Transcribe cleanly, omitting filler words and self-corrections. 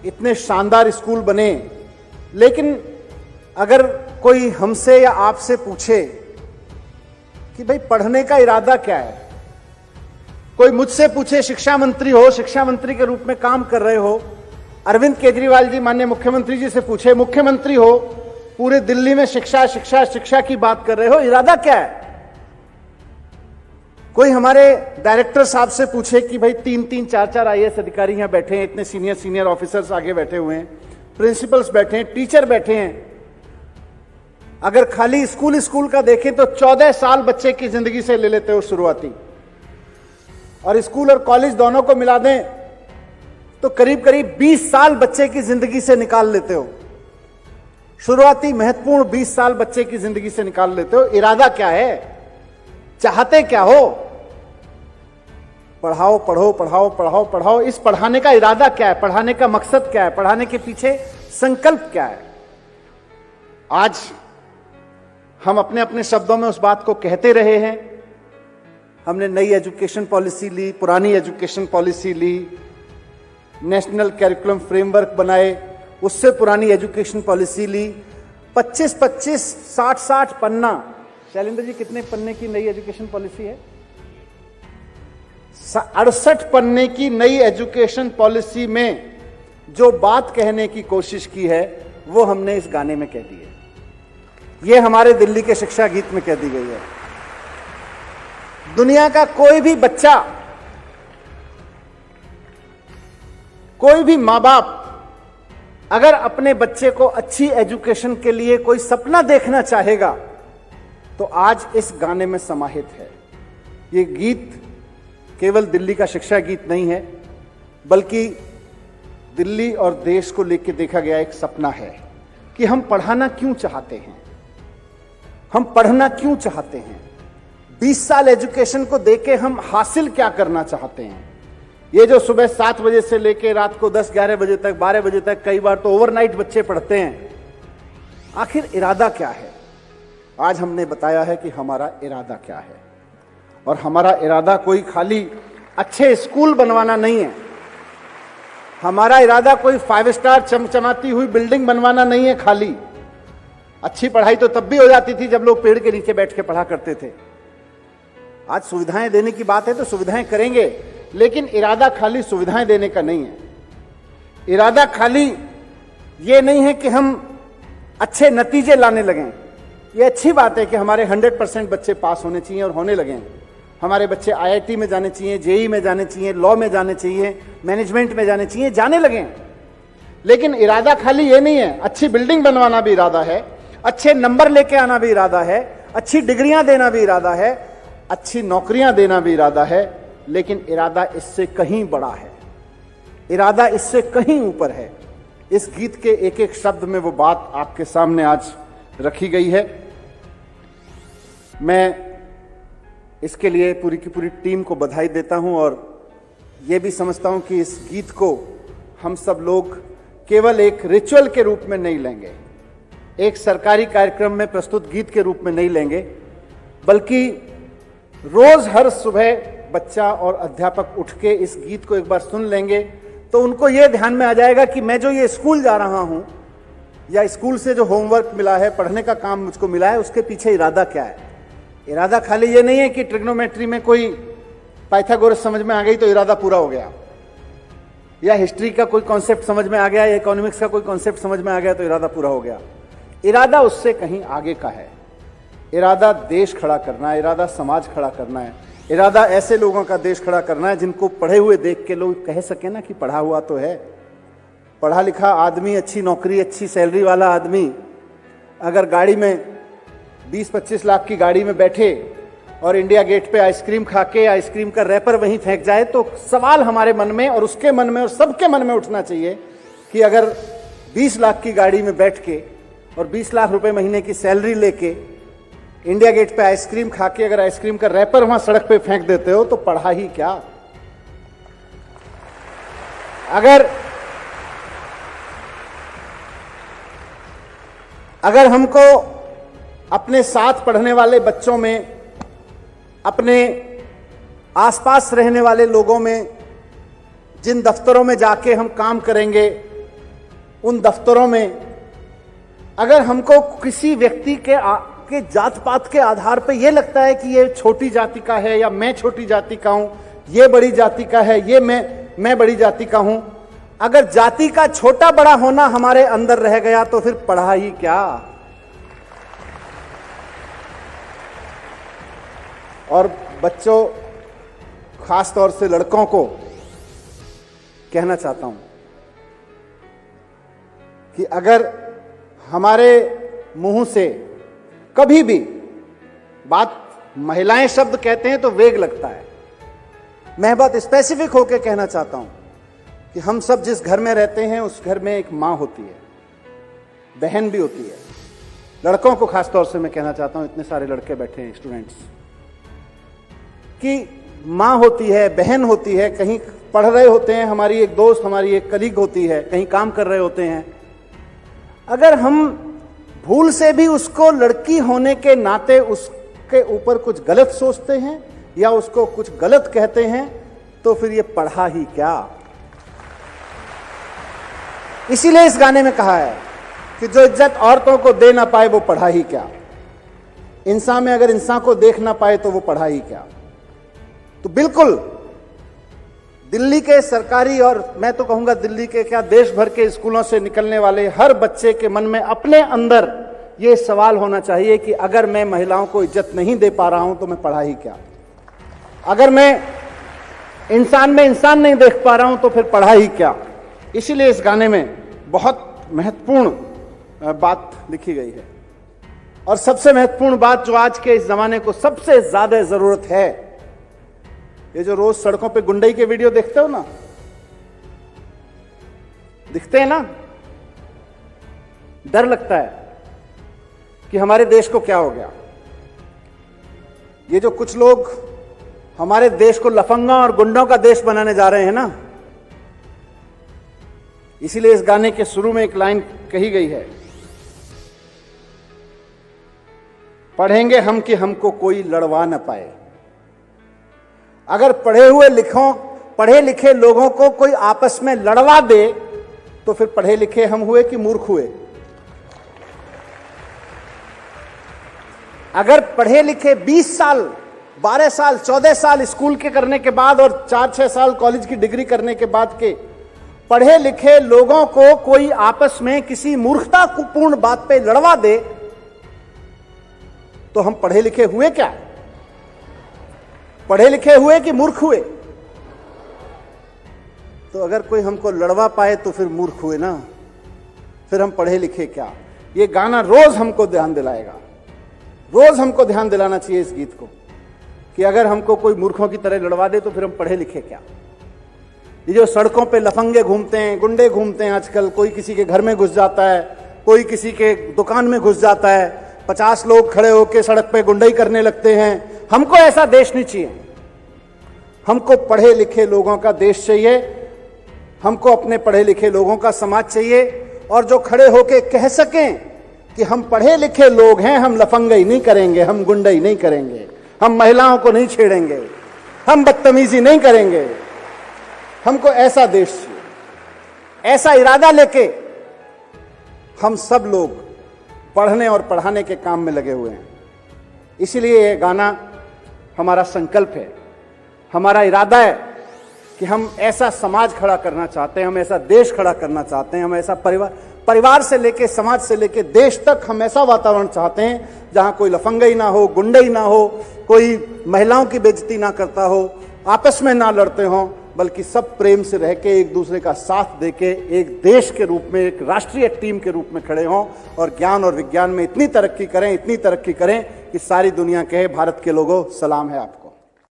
इतने शानदार स्कूल बने, लेकिन अगर कोई हमसे या आपसे पूछे कि भाई पढ़ने का इरादा क्या है, कोई मुझसे पूछे, शिक्षा मंत्री हो, शिक्षा मंत्री के रूप में काम कर रहे हो, अरविंद केजरीवाल जी माननीय मुख्यमंत्री जी से पूछे, मुख्यमंत्री हो, पूरे दिल्ली में शिक्षा शिक्षा शिक्षा की बात कर रहे हो, इरादा क्या है? कोई हमारे डायरेक्टर साहब से पूछे कि भाई 3-3, 4-4 IAS अधिकारी यहां बैठे हैं, इतने सीनियर ऑफिसर्स आगे बैठे हुए हैं, प्रिंसिपल्स बैठे हैं, टीचर बैठे हैं, अगर खाली स्कूल का देखें तो 14 साल बच्चे की जिंदगी से ले लेते हो शुरुआती, और स्कूल और कॉलेज दोनों को मिला दें तो करीब करीब 20 साल बच्चे की जिंदगी से निकाल लेते हो। शुरुआती महत्वपूर्ण 20 साल बच्चे की जिंदगी से निकाल लेते हो। इरादा क्या है? चाहते क्या हो? पढ़ाओ पढ़ो पढ़ाओ पढ़ाओ पढ़ाओ। इस पढ़ाने का इरादा क्या है? पढ़ाने का मकसद क्या है? पढ़ाने के पीछे संकल्प क्या है? आज हम अपने अपने शब्दों में उस बात को कहते रहे हैं। हमने नई एजुकेशन पॉलिसी ली, पुरानी एजुकेशन पॉलिसी ली, नेशनल कैरिकुलम फ्रेमवर्क बनाए, उससे पुरानी एजुकेशन पॉलिसी ली, 25-25, 60-60 पन्ना। शैलेंद्र जी, कितने पन्ने की नई एजुकेशन पॉलिसी है? 68 पन्ने की नई एजुकेशन पॉलिसी में जो बात कहने की कोशिश की है वो हमने इस गाने में कह दी है। ये हमारे दिल्ली के शिक्षा गीत में कह दी गई है। दुनिया का कोई भी बच्चा, कोई भी मां बाप अगर अपने बच्चे को अच्छी एजुकेशन के लिए कोई सपना देखना चाहेगा तो आज इस गाने में समाहित है। ये गीत केवल दिल्ली का शिक्षा गीत नहीं है, बल्कि दिल्ली और देश को लेकर देखा गया एक सपना है कि हम पढ़ाना क्यों चाहते हैं, हम पढ़ना क्यों चाहते हैं, 20 साल एजुकेशन को देके हम हासिल क्या करना चाहते हैं। ये जो सुबह 7 बजे से लेके रात को 10-11 बजे तक, 12 बजे तक, कई बार तो ओवरनाइट बच्चे पढ़ते हैं, आखिर इरादा क्या है? आज हमने बताया है कि हमारा इरादा क्या है। और हमारा इरादा कोई खाली अच्छे स्कूल बनवाना नहीं है, हमारा इरादा कोई 5 स्टार चमचमाती हुई बिल्डिंग बनवाना नहीं है। खाली अच्छी पढ़ाई तो तब भी हो जाती थी जब लोग पेड़ के नीचे बैठ के पढ़ा करते थे। आज सुविधाएं देने की बात है तो सुविधाएं करेंगे, लेकिन इरादा खाली सुविधाएं देने का नहीं है। इरादा खाली ये नहीं है कि हम अच्छे नतीजे लाने लगें। ये अच्छी बात है कि हमारे 100% बच्चे पास होने चाहिए और होने लगे हैं। हमारे बच्चे IIT में जाने चाहिए, JEE में जाने चाहिए, लॉ में जाने चाहिए, मैनेजमेंट में जाने चाहिए, जाने लगे हैं। लेकिन इरादा खाली ये नहीं है, अच्छी बिल्डिंग बनवाना भी इरादा है, अच्छे नंबर लेके आना भी इरादा है, अच्छी डिग्रियां देना भी इरादा है, अच्छी नौकरियां देना भी इरादा है। लेकिन इरादा इससे कहीं बड़ा है, इरादा इससे कहीं ऊपर है। इस गीत के एक एक शब्द में वो बात आपके सामने आज रखी गई है। मैं इसके लिए पूरी की पूरी टीम को बधाई देता हूं और ये भी समझता हूं कि इस गीत को हम सब लोग केवल एक रिचुअल के रूप में नहीं लेंगे, एक सरकारी कार्यक्रम में प्रस्तुत गीत के रूप में नहीं लेंगे, बल्कि रोज हर सुबह बच्चा और अध्यापक उठ के इस गीत को एक बार सुन लेंगे तो उनको यह ध्यान में आ जाएगा कि मैं जो ये स्कूल जा रहा हूं या स्कूल से जो होमवर्क मिला है, पढ़ने का काम मुझको मिला है, उसके पीछे इरादा क्या है। इरादा खाली ये नहीं है कि ट्रिग्नोमेट्री में कोई पाइथागोरस समझ में आ गई तो इरादा पूरा हो गया, या हिस्ट्री का कोई कॉन्सेप्ट समझ में आ गया, या इकोनॉमिक्स का कोई कॉन्सेप्ट समझ में आ गया तो इरादा पूरा हो गया। इरादा उससे कहीं आगे का है। इरादा देश खड़ा करना है, इरादा समाज खड़ा करना है, इरादा ऐसे लोगों का देश खड़ा करना है जिनको पढ़े हुए देख के लोग कह सके ना कि पढ़ा हुआ तो है। पढ़ा लिखा आदमी, अच्छी नौकरी, अच्छी सैलरी वाला आदमी अगर गाड़ी में 20-25 लाख की गाड़ी में बैठे और इंडिया गेट पे आइसक्रीम खा के आइसक्रीम का रैपर वहीं फेंक जाए तो सवाल हमारे मन में और उसके मन में और सबके मन में उठना चाहिए कि अगर 20 लाख की गाड़ी में बैठ के और 20 लाख रुपए महीने की सैलरी लेके इंडिया गेट पे आइसक्रीम खा के अगर आइसक्रीम का रैपर वहां सड़क पे फेंक देते हो तो पढ़ा ही क्या। अगर हमको अपने साथ पढ़ने वाले बच्चों में, अपने आसपास रहने वाले लोगों में, जिन दफ्तरों में जाके हम काम करेंगे उन दफ्तरों में अगर हमको किसी व्यक्ति के जात पात के आधार पर यह लगता है कि ये छोटी जाति का है या मैं छोटी जाति का हूं, ये बड़ी जाति का है, ये मैं बड़ी जाति का हूं, अगर जाति का छोटा बड़ा होना हमारे अंदर रह गया तो फिर पढ़ा ही क्या। और बच्चों, खास तौर से लड़कों को कहना चाहता हूं कि अगर हमारे मुंह से कभी भी बात महिलाएं शब्द कहते हैं तो वेग लगता है, मैं बात स्पेसिफिक होकर कहना चाहता हूं कि हम सब जिस घर में रहते हैं उस घर में एक मां होती है, बहन भी होती है। लड़कों को खास तौर से मैं कहना चाहता हूं, इतने सारे लड़के बैठे हैं स्टूडेंट्स, कि मां होती है, बहन होती है, कहीं पढ़ रहे होते हैं, हमारी एक दोस्त, हमारी एक कलीग होती है, कहीं काम कर रहे होते हैं। अगर हम भूल से भी उसको लड़की होने के नाते उसके ऊपर कुछ गलत सोचते हैं या उसको कुछ गलत कहते हैं तो फिर ये पढ़ा ही क्या। इसीलिए इस गाने में कहा है कि जो इज्जत औरतों को दे ना पाए वो पढ़ा ही क्या। इंसान में अगर इंसान को देख ना पाए तो वो पढ़ा ही क्या। तो बिल्कुल दिल्ली के सरकारी और मैं तो कहूंगा दिल्ली के क्या देश भर के स्कूलों से निकलने वाले हर बच्चे के मन में अपने अंदर यह सवाल होना चाहिए कि अगर मैं महिलाओं को इज्जत नहीं दे पा रहा हूं तो मैं पढ़ा ही क्या। अगर मैं इंसान में इंसान नहीं देख पा रहा हूं तो फिर पढ़ा ही क्या। इसीलिए इस गाने में बहुत महत्वपूर्ण बात लिखी गई है। और सबसे महत्वपूर्ण बात जो आज के इस जमाने को सबसे ज्यादा जरूरत है, ये जो रोज सड़कों पे गुंडई के वीडियो देखते हो ना, दिखते हैं ना, डर लगता है कि हमारे देश को क्या हो गया। ये जो कुछ लोग हमारे देश को लफंगा और गुंडों का देश बनाने जा रहे हैं ना, इसीलिए इस गाने के शुरू में एक लाइन कही गई है, पढ़ेंगे हम कि हमको कोई लड़वा न पाए। अगर पढ़े लिखे लोगों को कोई आपस में लड़वा दे तो फिर पढ़े लिखे हम हुए कि मूर्ख हुए। अगर पढ़े लिखे 20 साल 12 साल 14 साल स्कूल के करने के बाद और 4-6 साल कॉलेज की डिग्री करने के बाद के पढ़े लिखे लोगों को कोई आपस में किसी मूर्खतापूर्ण बात पे लड़वा दे तो हम पढ़े लिखे हुए क्या? पढ़े लिखे हुए कि मूर्ख हुए? तो अगर कोई हमको लड़वा पाए तो फिर मूर्ख हुए ना, फिर हम पढ़े लिखे क्या। ये गाना रोज हमको ध्यान दिलाएगा, रोज हमको ध्यान दिलाना चाहिए इस गीत को कि अगर हमको कोई मूर्खों की तरह लड़वा दे तो फिर हम पढ़े लिखे क्या। ये जो सड़कों पे लफंगे घूमते हैं, गुंडे घूमते हैं आजकल, कोई किसी के घर में घुस जाता है, कोई किसी के दुकान में घुस जाता है, 50 लोग खड़े होकर सड़क पे गुंडई करने लगते हैं। हमको ऐसा देश नहीं चाहिए। हमको पढ़े लिखे लोगों का देश चाहिए, हमको अपने पढ़े लिखे लोगों का समाज चाहिए, और जो खड़े होके कह सकें कि हम पढ़े लिखे लोग हैं, हम लफंगई नहीं करेंगे, हम गुंडई नहीं करेंगे, हम महिलाओं को नहीं छेड़ेंगे, हम बदतमीजी नहीं करेंगे। हमको ऐसा देश चाहिए। ऐसा इरादा लेके हम सब लोग पढ़ने और पढ़ाने के काम में लगे हुए हैं। इसीलिए ये गाना हमारा संकल्प है, हमारा इरादा है कि हम ऐसा समाज खड़ा करना चाहते हैं, हम ऐसा देश खड़ा करना चाहते हैं, हम ऐसा परिवार से लेके समाज से लेके देश तक हम ऐसा वातावरण चाहते हैं जहां कोई लफंगई ना हो, गुंडई ना हो, कोई महिलाओं की बेइज्जती ना करता हो, आपस में ना लड़ते हों, बल्कि सब प्रेम से रह के एक दूसरे का साथ देके एक देश के रूप में, एक राष्ट्रीय टीम के रूप में खड़े हों और ज्ञान और विज्ञान में इतनी तरक्की करें कि सारी दुनिया कहे भारत के लोगों सलाम है आपको।